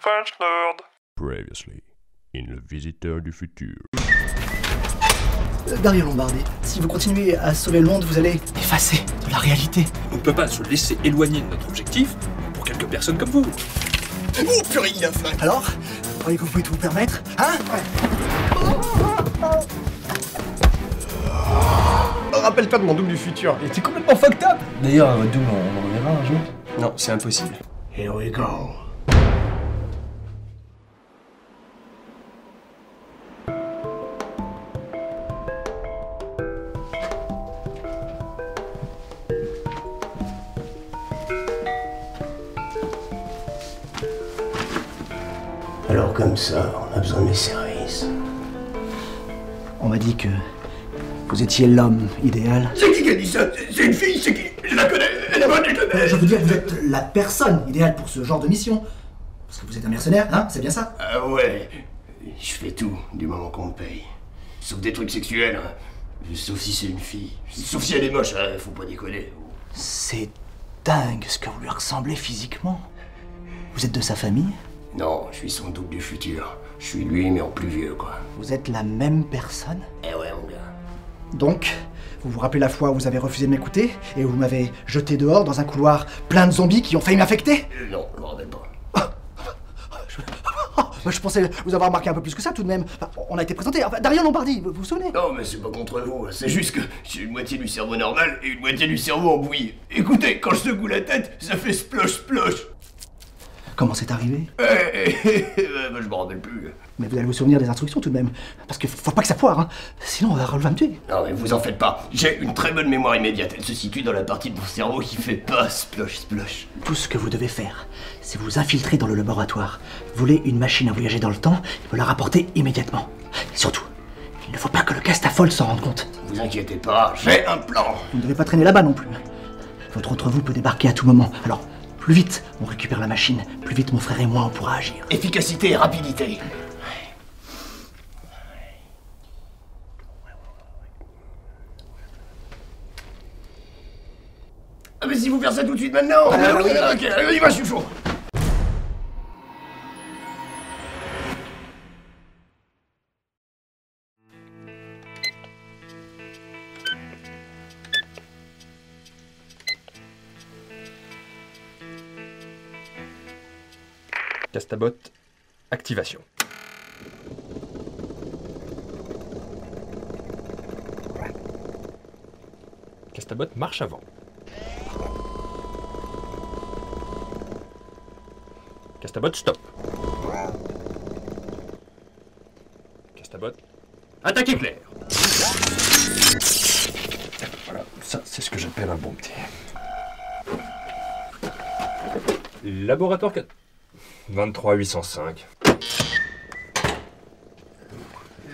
French Nerd. Previously, in Le Visiteur du Futur. Dario Lombardi, si vous continuez à sauver le monde, vous allez effacer de la réalité. On ne peut pas se laisser éloigner de notre objectif pour quelques personnes comme vous. Oh purée, il y a un flingue. Alors, vous croyez que vous pouvez tout vous permettre, hein? Rappelle-toi de mon double du futur, il était complètement fucked up. D'ailleurs, votre double, on le reverra un jour? Non, c'est impossible. Here we go. Alors comme ça, on a besoin de mes services. On m'a dit que vous étiez l'homme idéal. C'est qui a dit ça? C'est une fille, c'est qui? Je la connais, elle est bonne, je connais. Je veux dire que vous êtes la personne idéale pour ce genre de mission. Parce que vous êtes un mercenaire, hein? C'est bien ça? Ah ouais, je fais tout du moment qu'on me paye. Sauf des trucs sexuels, hein. Sauf si c'est une fille. Sauf si elle est moche, hein. Faut pas déconner. C'est dingue ce que vous lui ressemblez physiquement. Vous êtes de sa famille? Non, je suis son double du futur. Je suis lui, mais en plus vieux, quoi. Vous êtes la même personne? Eh ouais, mon gars. Donc, vous vous rappelez la fois où vous avez refusé de m'écouter et où vous m'avez jeté dehors dans un couloir plein de zombies qui ont failli m'affecter? Non, je me rappelle pas. Je pensais vous avoir remarqué un peu plus que ça tout de même. Enfin, on a été présenté. Enfin, Dario Lombardi, vous vous souvenez? Non, mais c'est pas contre vous. C'est juste que j'ai une moitié du cerveau normal et une moitié du cerveau en bouillie. Écoutez, quand je secoue la tête, ça fait splosh splosh. Comment c'est arrivé? Je me rappelle plus. Mais vous allez vous souvenir des instructions tout de même. Parce que faut pas que ça foire, hein. Sinon, on va me tuer. Non, mais vous en faites pas. J'ai une très bonne mémoire immédiate. Elle se situe dans la partie de mon cerveau qui fait pas splosh splosh. Tout ce que vous devez faire, c'est vous infiltrer dans le laboratoire, voler une machine à voyager dans le temps et me la rapporter immédiatement. Et surtout, il ne faut pas que le castafol s'en rende compte. Vous inquiétez pas, j'ai un plan. Vous ne devez pas traîner là-bas non plus. Votre autre vous peut débarquer à tout moment. Alors, plus vite on récupère la machine, plus vite mon frère et moi on pourra agir. Efficacité et rapidité. Ah mais si vous faites ça tout de suite maintenant. Ok, allez, va, je suis chaud. Castabot, activation. Castabot, marche avant. Castabot, stop. Castabot, attaque éclair. Voilà, ça c'est ce que j'appelle un bon petit. Laboratoire 4. 23 805.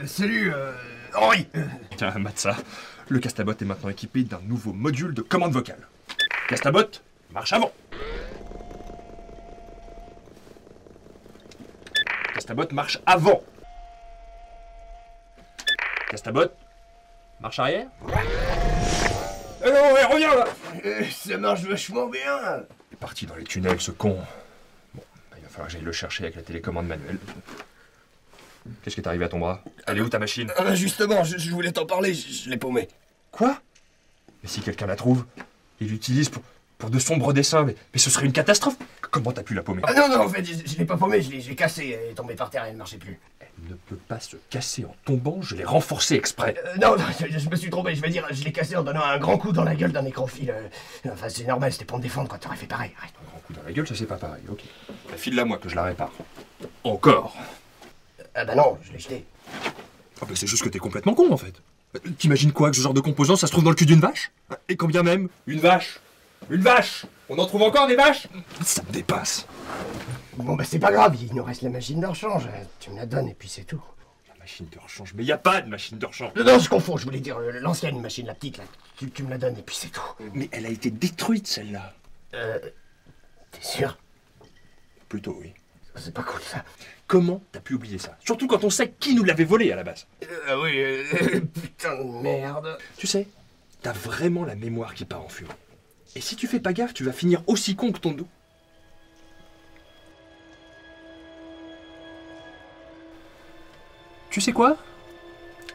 Salut, Henri. Tiens, mate ça. Le Castabot est maintenant équipé d'un nouveau module de commande vocale. Castabot, marche avant. Castabot, marche avant. Castabot, marche arrière. Eh non, ouais, reviens là. Ça marche vachement bien. Il est parti dans les tunnels, ce con. Bon, il va falloir que j'aille le chercher avec la télécommande manuelle. Qu'est-ce qui est arrivé à ton bras? Elle est où ta machine? Ah bah justement, je voulais t'en parler, je l'ai paumé. Quoi? Mais si quelqu'un la trouve, il l'utilise pour de sombres dessins, mais ce serait une catastrophe. Comment t'as pu la paumer? Ah non, en fait, je l'ai pas paumé, je l'ai cassée, elle est tombée par terre, elle ne marchait plus. Elle ne peut pas se casser en tombant, je l'ai renforcée exprès. Non, je me suis trompé, je vais dire, je l'ai cassée en donnant un grand coup dans la gueule d'un écran-fil. Enfin, c'est normal, c'était pour me défendre, quoi, t'aurais fait pareil, arrête. Un grand coup dans la gueule, ça c'est pas pareil, ok. File-la moi que je la répare. Encore? Ah bah non, je l'ai jetée. Ah bah c'est juste que t'es complètement con en fait. T'imagines quoi, que ce genre de composant ça se trouve dans le cul d'une vache? Et quand bien même, une vache! Une vache! On en trouve encore des vaches? Ça me dépasse. Bon bah c'est pas grave, il nous reste la machine de rechange. Tu me la donnes et puis c'est tout. La machine de rechange? Mais y a pas de machine de rechange! Non, je confonds, je voulais dire l'ancienne machine, la petite là. Tu me la donnes et puis c'est tout. Mais elle a été détruite celle-là. T'es sûr? Plutôt oui. C'est pas cool ça. Comment t'as pu oublier ça? Surtout quand on sait qui nous l'avait volé à la base. Ah oui, putain de merde. Tu sais, t'as vraiment la mémoire qui part en fumée. Et si tu fais pas gaffe, tu vas finir aussi con que ton dos. Tu sais quoi?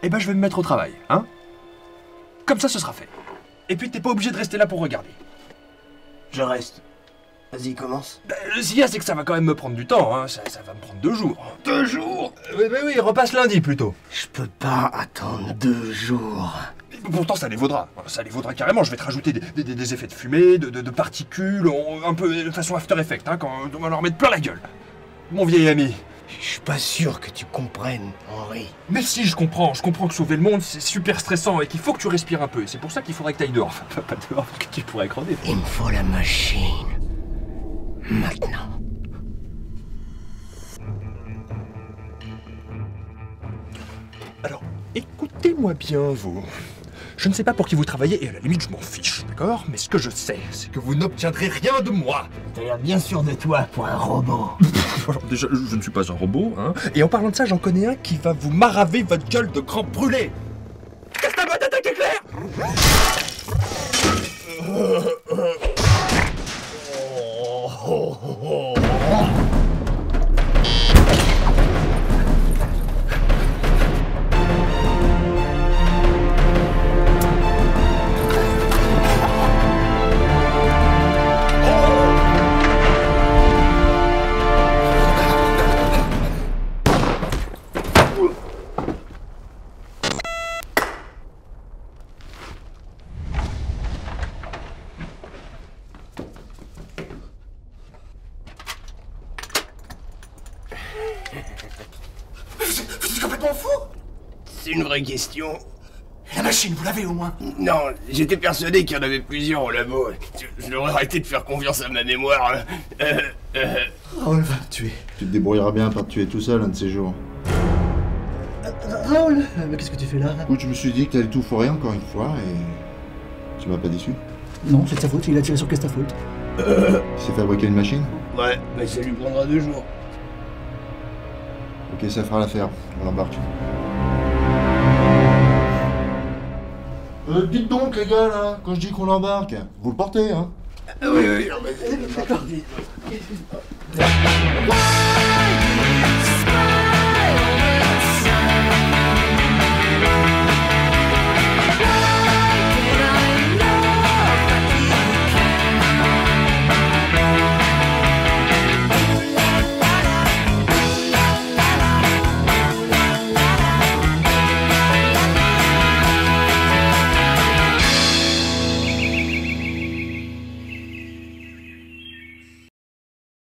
Eh ben je vais me mettre au travail, hein? Comme ça ce sera fait. Et puis t'es pas obligé de rester là pour regarder. Je reste. Vas-y, commence. S'il y a, c'est que ça va quand même me prendre du temps, hein. Ça va me prendre 2 jours. 2 jours? Oui, repasse lundi plutôt. Je peux pas attendre 2 jours. Pourtant ça les vaudra. Ça les vaudra carrément. Je vais te rajouter des effets de fumée, de particules, un peu de façon After Effects, hein, quand on va leur mettre plein la gueule. Mon vieil ami. Je suis pas sûr que tu comprennes, Henri. Mais si, je comprends que sauver le monde, c'est super stressant et qu'il faut que tu respires un peu. Et c'est pour ça qu'il faudrait que tu ailles dehors. Enfin, pas dehors, parce que tu pourrais crever. Il me faut la machine. Maintenant. Alors, écoutez-moi bien, vous. Je ne sais pas pour qui vous travaillez, et à la limite, je m'en fiche, d'accord? Mais ce que je sais, c'est que vous n'obtiendrez rien de moi. T'as l'air bien sûr de toi pour un robot. Alors déjà, je ne suis pas un robot, hein. Et en parlant de ça, j'en connais un qui va vous maraver votre gueule de grand brûlé. Casse ta boîte d'attaque éclair! Vous êtes complètement fou! C'est une vraie question. La machine, vous l'avez au moins? Non, j'étais persuadé qu'il y en avait plusieurs au labo. Je devrais arrêter de faire confiance à ma mémoire. Raoul va me tuer. Tu te débrouilleras bien par te tuer tout seul un de ces jours. Raoul, mais qu'est-ce que tu fais là? Écoute, je me suis dit que t'allais tout foirer encore une fois et... Tu m'as pas déçu. Non, c'est de sa faute, il a tiré sur Castafault. Il s'est fabriqué une machine? Ouais, mais ça lui prendra 2 jours. Ok, ça fera l'affaire. On l'embarque. Dites donc les gars là, quand je dis qu'on l'embarque, vous le portez hein? Oui, non, mais... D'accord.